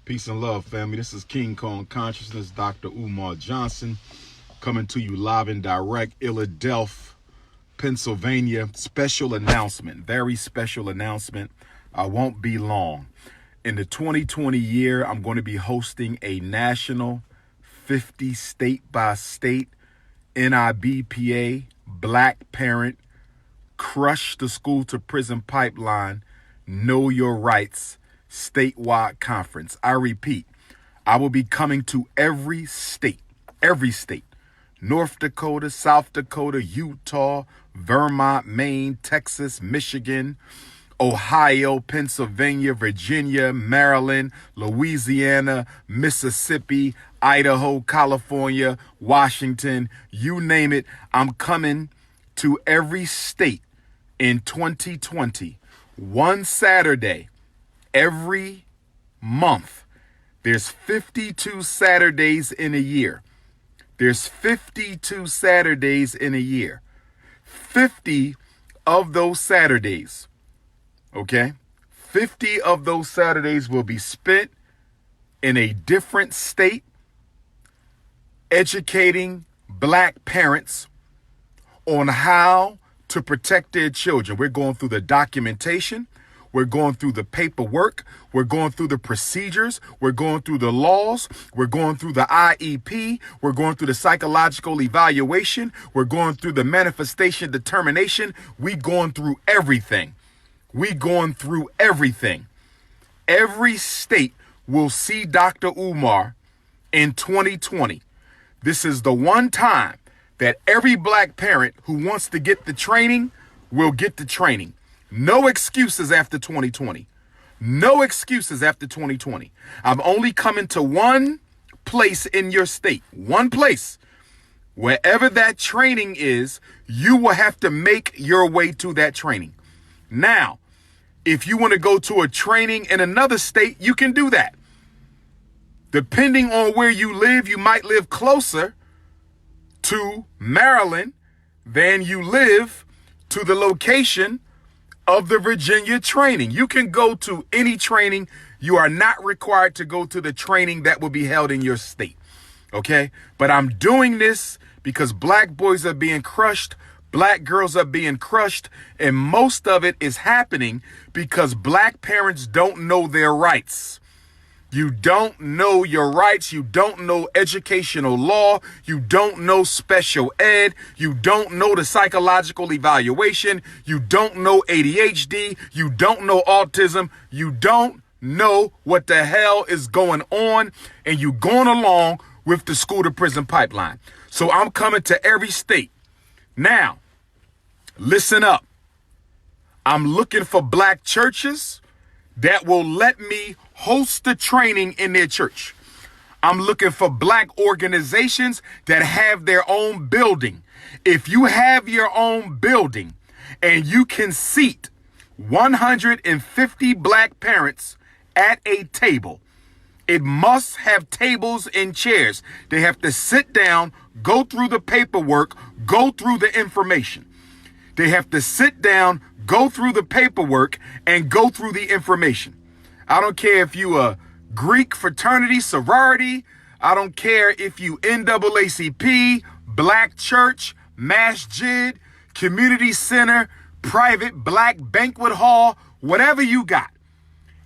Peace and love, family. This is King Kong Consciousness, Dr. Umar Johnson, coming to you live and direct, Philadelphia, Pennsylvania. Special announcement, very special announcement. I won't be long. In the 2020 year, I'm going to be hosting a national 50 state by state NIBPA Black Parent Crush the School to Prison Pipeline Know Your Rights statewide conference. I repeat, I will be coming to every state, North Dakota, South Dakota, Utah, Vermont, Maine, Texas, Michigan, Ohio, Pennsylvania, Virginia, Maryland, Louisiana, Mississippi, Idaho, California, Washington, you name it. I'm coming to every state in 2020, one Saturday every month. There's 52 Saturdays in a year. There's 52 Saturdays in a year. 50 of those Saturdays, okay? 50 of those Saturdays will be spent in a different state, educating Black parents on how to protect their children. We're going through the documentation. We're going through the paperwork. We're going through the procedures. We're going through the laws. We're going through the IEP. We're going through the psychological evaluation. We're going through the manifestation determination. We're going through everything. We're going through everything. Every state will see Dr. Umar in 2020. This is the one time that every Black parent who wants to get the training will get the training. No excuses after 2020. No excuses after 2020. I'm only coming to one place in your state. One place. Wherever that training is, you will have to make your way to that training. Now, if you want to go to a training in another state, you can do that. Depending on where you live, you might live closer to Maryland than you live to the location of the Virginia training. You can go to any training. You are not required to go to the training that will be held in your state. Okay? But I'm doing this because Black boys are being crushed. Black girls are being crushed. And most of it is happening because Black parents don't know their rights. You don't know your rights. You don't know educational law. You don't know special ed. You don't know the psychological evaluation. You don't know ADHD. You don't know autism. You don't know what the hell is going on. And you going along with the school to prison pipeline. So I'm coming to every state. Now, listen up. I'm looking for Black churches that will let me host the training in their church. I'm looking for Black organizations that have their own building. If you have your own building and you can seat 150 Black parents at a table, it must have tables and chairs. They have to sit down, go through the paperwork, go through the information. They have to sit down, go through the paperwork, and go through the information. I don't care if you a Greek fraternity, sorority. I don't care if you NAACP, Black church, masjid, community center, private Black banquet hall, whatever you got.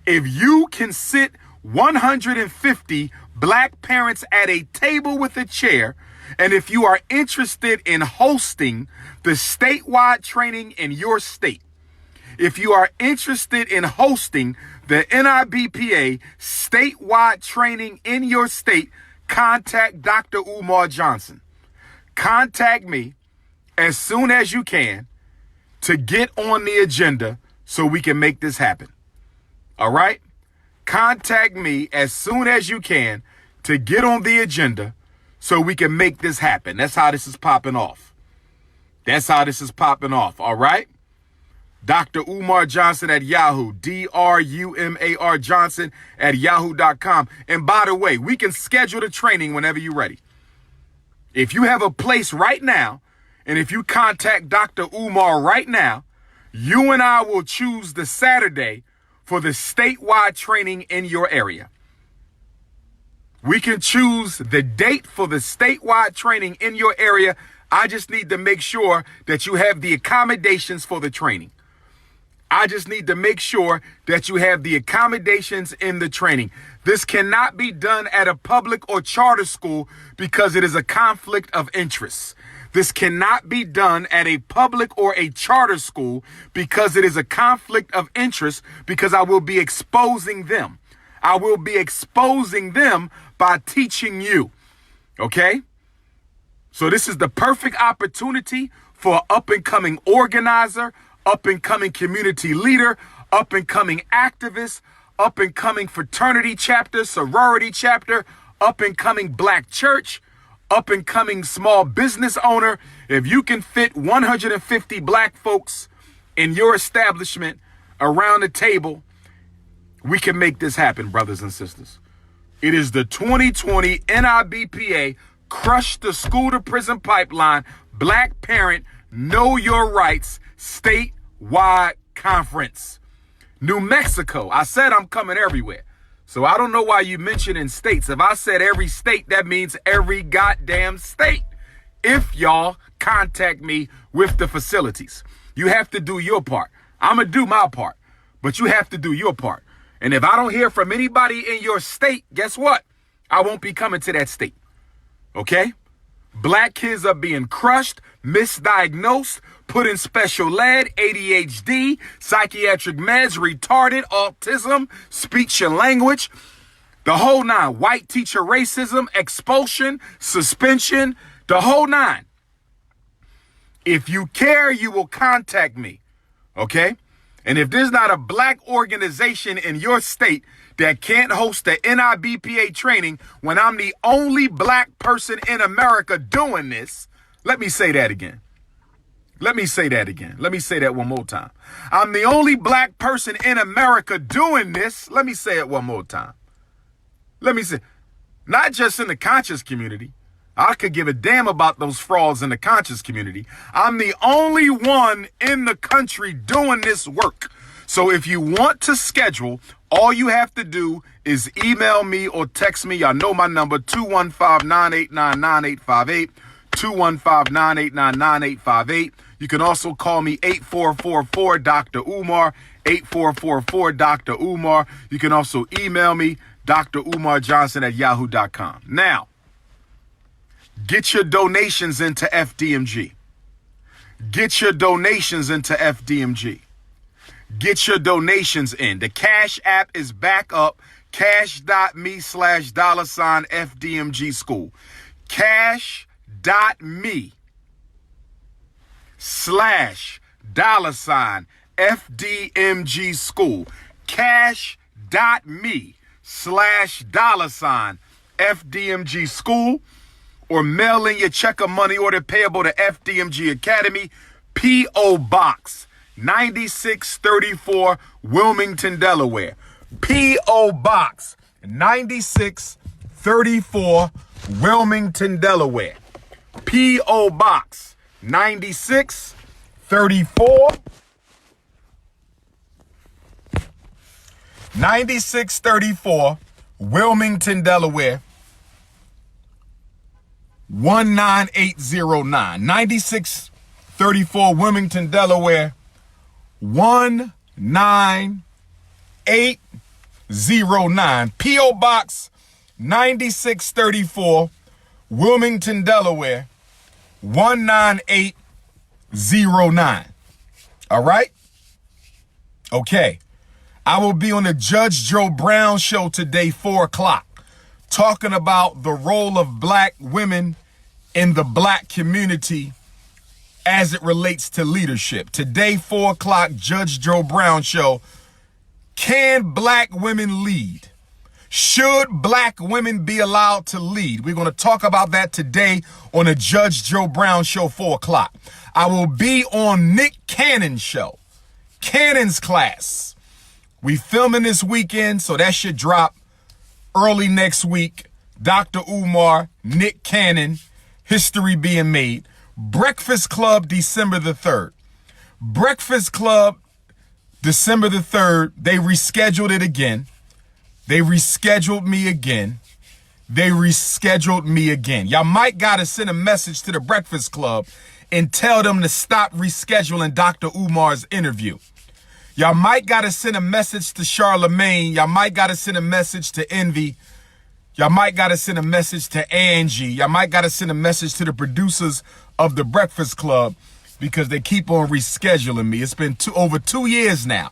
If you can sit 150 Black parents at a table with a chair, and if you are interested in hosting the statewide training in your state, if you are interested in hosting the NIBPA statewide training in your state, contact Dr. Umar Johnson. Contact me as soon as you can to get on the agenda so we can make this happen. All right? Contact me as soon as you can to get on the agenda so we can make this happen. That's how this is popping off. That's how this is popping off. All right? Dr. Umar Johnson at Yahoo, DRUMAR Johnson at yahoo.com. And by the way, we can schedule the training whenever you're ready. If you have a place right now, and if you contact Dr. Umar right now, you and I will choose the Saturday for the statewide training in your area. We can choose the date for the statewide training in your area. I just need to make sure that you have the accommodations for the training. I just need to make sure that you have the accommodations in the training. This cannot be done at a public or charter school because it is a conflict of interest. This cannot be done at a public or a charter school because it is a conflict of interest, because I will be exposing them. I will be exposing them by teaching you. Okay? So this is the perfect opportunity for an up-and-coming organizer, up-and-coming community leader, up-and-coming activist, up-and-coming fraternity chapter, sorority chapter, up-and-coming black church, up-and-coming small business owner. If you can fit 150 black folks in your establishment around the table, we can make this happen, brothers and sisters. It is the 2020 NIBPA Crush the School to Prison Pipeline Black Parent Know Your Rights statewide conference. New Mexico. I said I'm coming everywhere. So I don't know why you mention in states. If I said every state, that means every goddamn state. If y'all contact me with the facilities, you have to do your part. I'm going to do my part, but you have to do your part. And if I don't hear from anybody in your state, guess what? I won't be coming to that state. Okay? Black kids are being crushed, misdiagnosed, put in special ed, ADHD, psychiatric meds, retarded, autism, speech and language, the whole nine. White teacher racism, expulsion, suspension, the whole nine. If you care, you will contact me. Okay? And if there's not a black organization in your state that can't host the NIBPA training when I'm the only black person in America doing this, let me say that again. Let me say that again. Let me say that one more time. I'm the only black person in America doing this. Let me say it one more time. Let me say, not just in the conscious community. I could give a damn about those frauds in the conscious community. I'm the only one in the country doing this work. So if you want to schedule, all you have to do is email me or text me. Y'all know my number, 215-989-9858, 215-989-9858. You can also call me 8444-Dr. Umar, 8444-Dr. Umar. You can also email me, drumarjohnson@yahoo.com. Now, get your donations into FDMG. Get your donations into FDMG. Get your donations in. The Cash App is back up. Cash.me/$FDMG school. Cash.me/$FDMG school. Cash.me/$FDMG school. Or mail in your check or money order payable to FDMG Academy, P.O. Box 9634, Wilmington, Delaware. P.O. Box 9634, Wilmington, Delaware. P.O. Box 9634, 9634, Wilmington, Delaware. 19809. 9634 Wilmington, Delaware. 19809. P.O. Box 9634 Wilmington, Delaware. 19809. All right? Okay. I will be on the Judge Joe Brown show today, 4 o'clock, talking about the role of black women in the black community as it relates to leadership. Today, 4 o'clock, Judge Joe Brown show. Can black women lead? Should black women be allowed to lead? We're going to talk about that today on the Judge Joe Brown show, 4 o'clock. I will be on Nick Cannon's show, Cannon's class. We filming this weekend, so that should drop early next week. Dr. Umar, Nick Cannon, history being made. Breakfast Club, December the 3rd. Breakfast Club, December the 3rd. They rescheduled it again. They rescheduled me again. they rescheduled me again. Y'all might gotta send a message to the Breakfast Club and tell them to stop rescheduling Dr. Umar's interview. Y'all might gotta send a message to Charlemagne. Y'all might gotta send a message to Envy. Y'all might gotta send a message to Angie. Y'all might gotta send a message to the producers of the Breakfast Club because they keep on rescheduling me. It's been over 2 years now.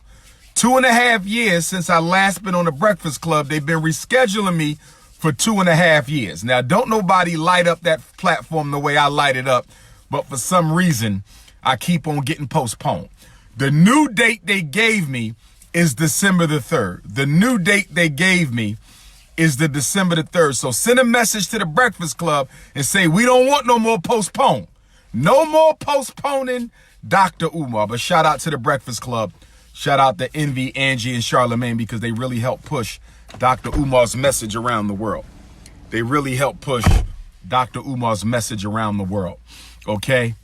2.5 years since I last been on the Breakfast Club. They've been rescheduling me for 2.5 years. Now, don't nobody light up that platform the way I light it up, but for some reason, I keep on getting postponed. The new date they gave me is December the 3rd. The new date they gave me is the December the 3rd. So send a message to the Breakfast Club and say, we don't want no more postpone. No more postponing Dr. Umar. But shout out to the Breakfast Club. Shout out to Envy, Angie, and Charlemagne because they really helped push Dr. Umar's message around the world. They really helped push Dr. Umar's message around the world. Okay?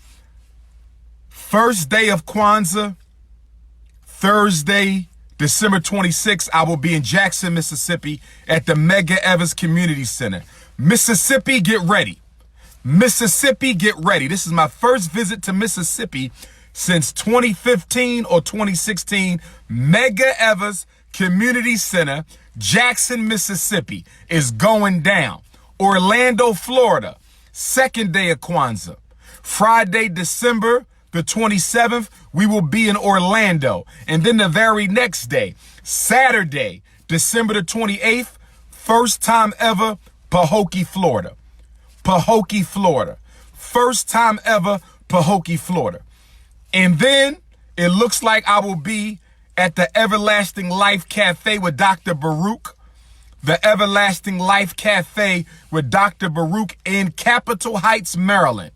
First day of Kwanzaa, Thursday, December 26th, I will be in Jackson, Mississippi at the Medgar Evers Community Center. Mississippi, get ready. Mississippi, get ready. This is my first visit to Mississippi since 2015 or 2016. Medgar Evers Community Center, Jackson, Mississippi is going down. Orlando, Florida, second day of Kwanzaa. Friday, December the 27th, we will be in Orlando. And then the very next day, Saturday, December the 28th, first time ever, Pahokee, Florida. Pahokee, Florida. First time ever, Pahokee, Florida. And then it looks like I will be at the Everlasting Life Cafe with Dr. Baruch. The Everlasting Life Cafe with Dr. Baruch in Capitol Heights, Maryland.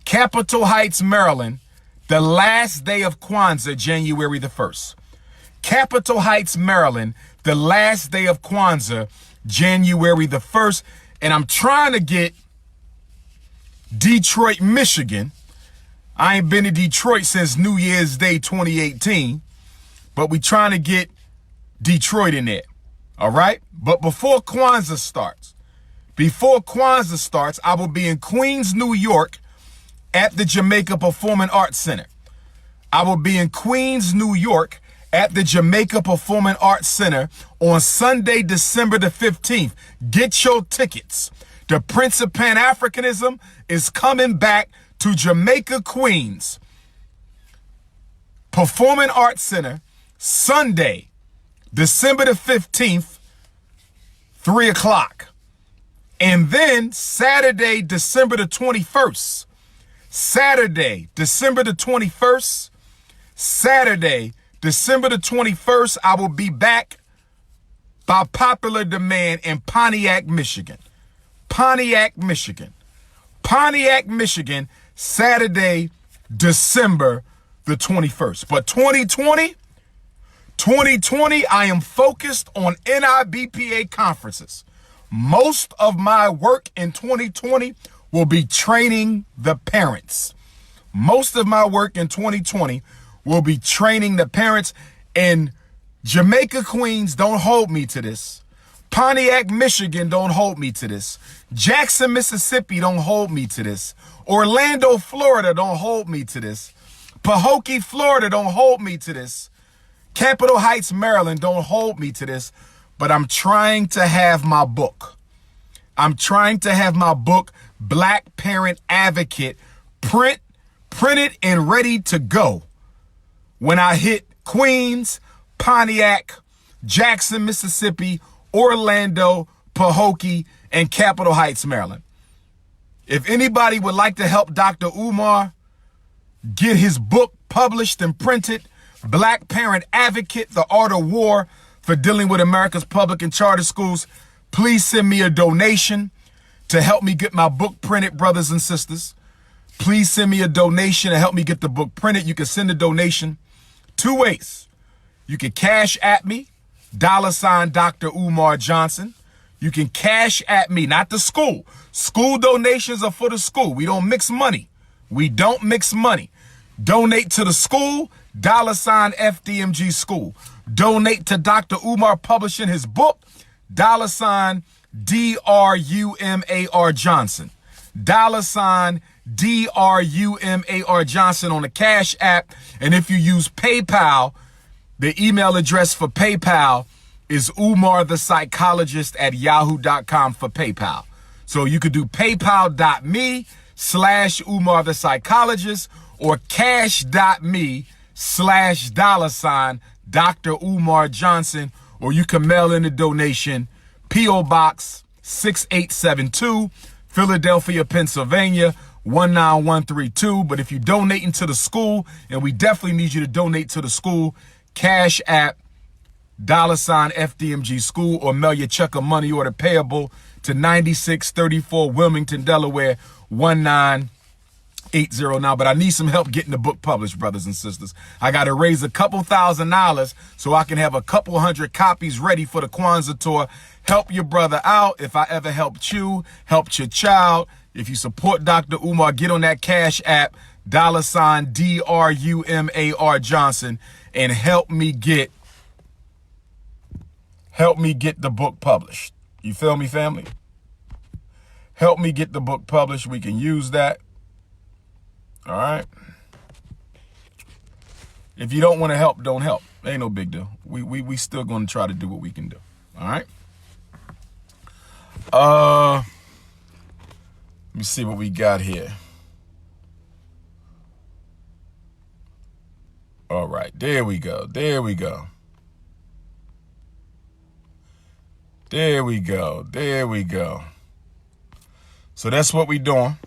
Capitol Heights, Maryland, the last day of Kwanzaa, January the 1st. Capitol Heights, Maryland, the last day of Kwanzaa, January the 1st. And I'm trying to get Detroit, Michigan. I ain't been to Detroit since New Year's Day 2018, but we trying to get Detroit in there. All right? But before Kwanzaa starts, I will be in Queens, New York, at the Jamaica Performing Arts Center. I will be in Queens, New York at the Jamaica Performing Arts Center on Sunday, December the 15th. Get your tickets. The Prince of Pan-Africanism is coming back to Jamaica, Queens. Performing Arts Center, Sunday, December the 15th, 3 o'clock. And then Saturday, December the 21st. Saturday, December the 21st, I will be back by popular demand in Pontiac, Michigan. Pontiac, Michigan, Saturday, December the 21st. But 2020, I am focused on NIBPA conferences. Most of my work in 2020 will be training the parents. Most of my work in 2020 will be training the parents. And Jamaica, Queens, don't hold me to this. Pontiac, Michigan, don't hold me to this. Jackson, Mississippi, don't hold me to this. Orlando, Florida, don't hold me to this. Pahokee, Florida, don't hold me to this. Capitol Heights, Maryland, don't hold me to this. But I'm trying to have my book. Black Parent Advocate, printed and ready to go when I hit Queens, Pontiac, Jackson, Mississippi, Orlando, Pahokee, and Capitol Heights, Maryland. If anybody would like to help Dr. Umar get his book published and printed, Black Parent Advocate, The Art of War for Dealing with America's Public and Charter Schools, please send me a donation to help me get my book printed, brothers and sisters. Please send me a donation to help me get the book printed. You can send a donation 2 ways. You can cash at me, $ Dr. Umar Johnson. You can cash at me, not the school. School donations are for the school. We don't mix money. Donate to the school, $ FDMG School. Donate to Dr. Umar publishing his book, $ DRUMAR Johnson. $DRUMAR Johnson on the Cash App. And if you use PayPal, the email address for PayPal is umarthepsychologist@yahoo.com for PayPal. So you could do paypal.me/umarthepsychologist or cash.me/$ Dr. Umar Johnson, or you can mail in a donation, P.O. Box 6872, Philadelphia, Pennsylvania, 19132. But if you're donating to the school, and we definitely need you to donate to the school, Cash App, $FDMG School, or mail your check or money order payable to 9634 Wilmington, Delaware, 19809. Now, but I need some help getting the book published, brothers and sisters. I got to raise a couple $1,000 so I can have a couple 100 copies ready for the Kwanzaa tour. Help your brother out. If I ever helped you, helped your child. If you support Dr. Umar, get on that Cash App, $DRUMAR Johnson, and help me get the book published. You feel me, family? Help me get the book published. We can use that. All right. If you don't want to help, don't help. Ain't no big deal. We still going to try to do what we can do. All right. Let me see what we got here. All right. There we go. There we go. There we go. There we go. So that's what we doing.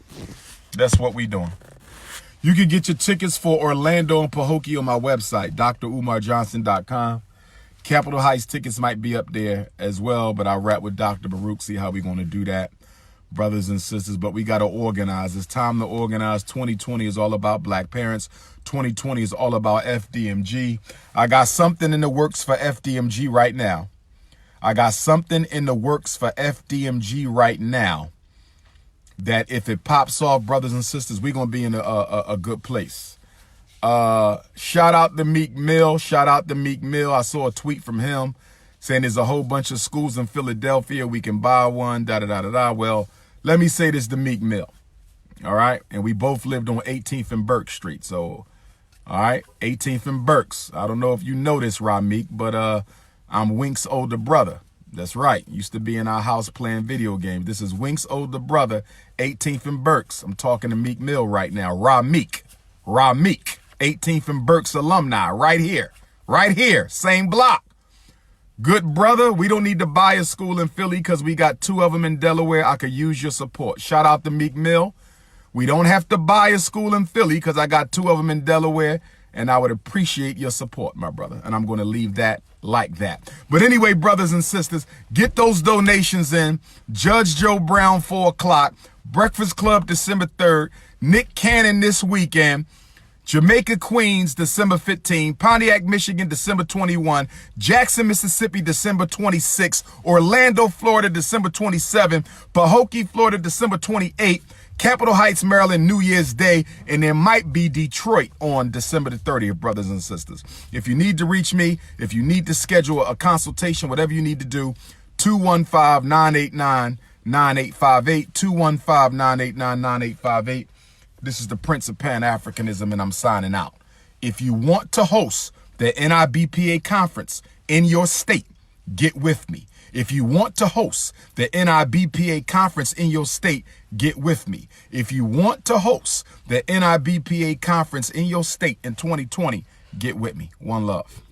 That's what we doing. You can get your tickets for Orlando and Pahokee on my website, drumarjohnson.com. Capitol Heights tickets might be up there as well, but I'll rap with Dr. Baruch, see how we're going to do that, brothers and sisters. But we got to organize. It's time to organize. 2020 is all about black parents. 2020 is all about FDMG. I got something in the works for FDMG right now. That if it pops off, brothers and sisters, we're going to be in a good place. Shout out to Meek Mill. I saw a tweet from him saying there's a whole bunch of schools in Philadelphia. We can buy one, Well, let me say this to Meek Mill. All right. And we both lived on 18th and Burke Street. So, all right. 18th and Burks. I don't know if you know this, Rameek, but I'm Wink's older brother. That's right. Used to be in our house playing video games. This is Wink's older brother, 18th and Burks. I'm talking to Meek Mill right now. Rameek, 18th and Burks alumni, right here, same block. Good brother. We don't need to buy a school in Philly because we got 2 of them in Delaware. I could use your support. Shout out to Meek Mill. We don't have to buy a school in Philly because I got 2 of them in Delaware, and I would appreciate your support, my brother. And I'm going to leave that like that. But anyway, brothers and sisters, get those donations in. Judge Joe Brown, 4 o'clock. Breakfast Club, December 3rd. Nick Cannon this weekend. Jamaica, Queens, December 15. Pontiac, Michigan, December 21. Jackson, Mississippi, December 26. Orlando, Florida, December 27. Pahokee, Florida, December 28. Capitol Heights, Maryland, New Year's Day, and there might be Detroit on December the 30th, brothers and sisters. If you need to reach me, if you need to schedule a consultation, whatever you need to do, 215-989-9858, 215-989-9858. This is the Prince of Pan-Africanism, and I'm signing out. If you want to host the NIBPA conference in your state, get with me. If you want to host the NIBPA conference in your state, get with me. If you want to host the NIBPA conference in your state in 2020, get with me. One love.